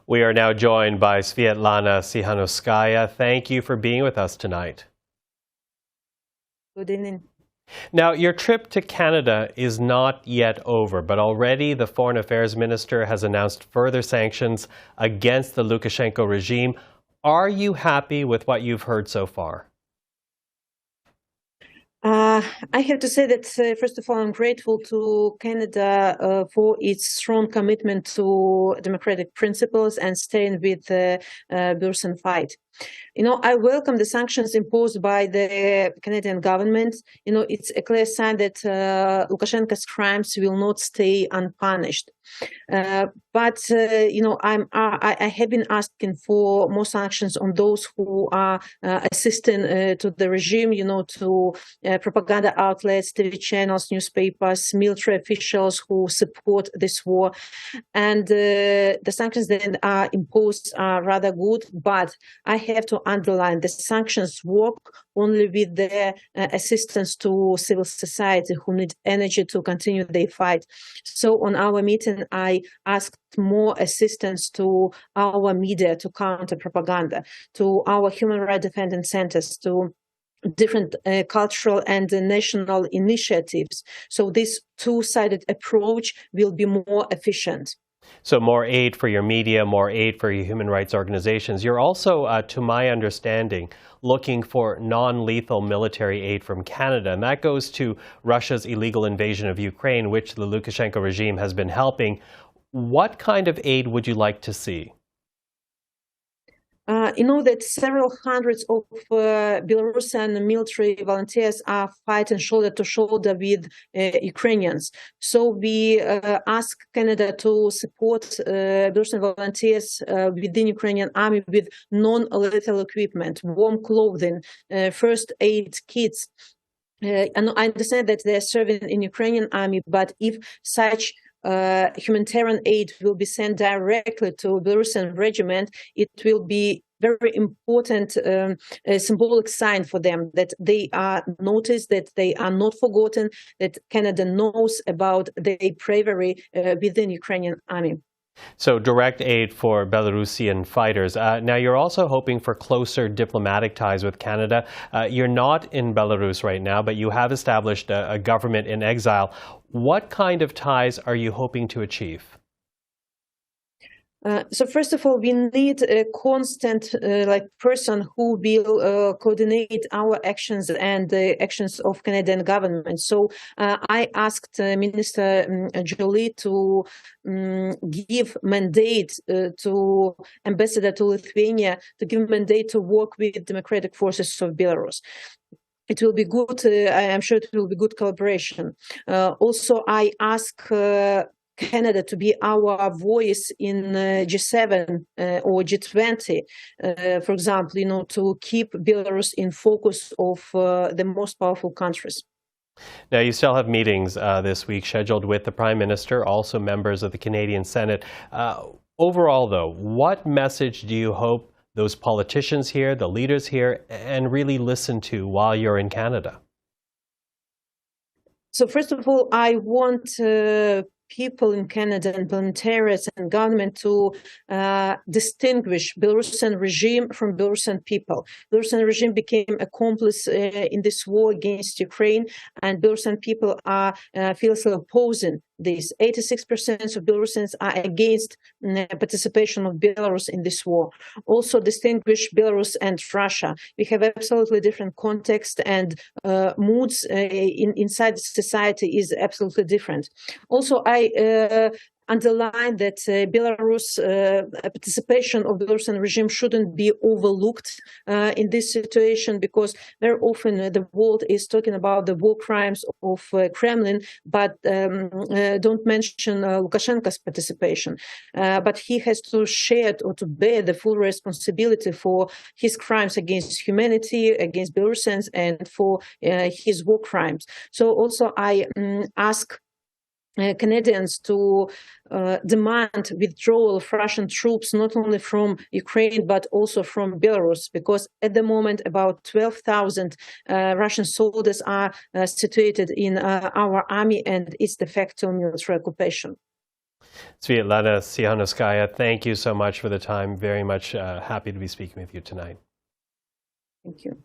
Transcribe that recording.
We are now joined by Sviatlana Tsikhanouskaya. Thank you for being with us tonight. Good evening. Now, your trip to Canada is not yet over, but already the Foreign Affairs Minister has announced further sanctions against the Lukashenko regime. Are you happy with what you've heard so far? I have to say that, first of all, I'm grateful to Canada for its strong commitment to democratic principles and staying with the Belarusian fight. I welcome the sanctions imposed by the Canadian government. It's a clear sign that Lukashenko's crimes will not stay unpunished. I have been asking for more sanctions on those who are assisting to the regime, to propaganda outlets, TV channels, newspapers, military officials who support this war. And the sanctions that are imposed are rather good, but I have to underline the sanctions work only with the assistance to civil society who need energy to continue their fight. So on our meeting, I asked more assistance to our media to counter propaganda, to our human rights defending centers, to different cultural and national initiatives. So this two-sided approach will be more efficient. So more aid for your media, more aid for your human rights organizations. You're also, to my understanding, looking for non-lethal military aid from Canada. And that goes to Russia's illegal invasion of Ukraine, which the Lukashenko regime has been helping. What kind of aid would you like to see? That several hundreds of Belarusian military volunteers are fighting shoulder to shoulder with Ukrainians. So we ask Canada to support Belarusian volunteers within Ukrainian army with non-lethal equipment, warm clothing, first aid kits. And I understand that they're serving in Ukrainian army, but if such humanitarian aid will be sent directly to Belarusian regiment, it will be very important symbolic sign for them that they are noticed, that they are not forgotten, that Canada knows about their bravery within Ukrainian army. So direct aid for Belarusian fighters. Now, you're also hoping for closer diplomatic ties with Canada. You're not in Belarus right now, but you have established a government in exile. What kind of ties are you hoping to achieve? So first of all, we need a constant person who will coordinate our actions and the actions of Canadian government. So I asked Minister Jolie to give mandate to Ambassador to Lithuania to give mandate to work with democratic forces of Belarus. It will be good. I am sure it will be good collaboration. Also, I ask Canada to be our voice in G7 or G20, for example, to keep Belarus in focus of the most powerful countries. Now, you still have meetings this week scheduled with the Prime Minister, also members of the Canadian Senate. Overall, though, what message do you hope those politicians here, the leaders here, and really listen to while you're in Canada? So first of all, I want people in Canada and parliamentarians and government to distinguish Belarusian regime from Belarusian people. Belarusian regime became accomplice in this war against Ukraine, and Belarusian people are fiercely opposing this. 86% of Belarusians are against participation of Belarus in this war. Also distinguish Belarus and Russia. We have absolutely different context, and moods inside society is absolutely different. Also, I underline that Belarus participation of the Belarusian regime shouldn't be overlooked in this situation, because very often the world is talking about the war crimes of Kremlin, but don't mention Lukashenko's participation. But he has to share or to bear the full responsibility for his crimes against humanity, against Belarusians, and for his war crimes. So also I ask Canadians to demand withdrawal of Russian troops, not only from Ukraine, but also from Belarus, because at the moment about 12,000 Russian soldiers are situated in our army, and it's de facto military occupation. Sviatlana Tsikhanouskaya, thank you so much for the time. Very much happy to be speaking with you tonight. Thank you.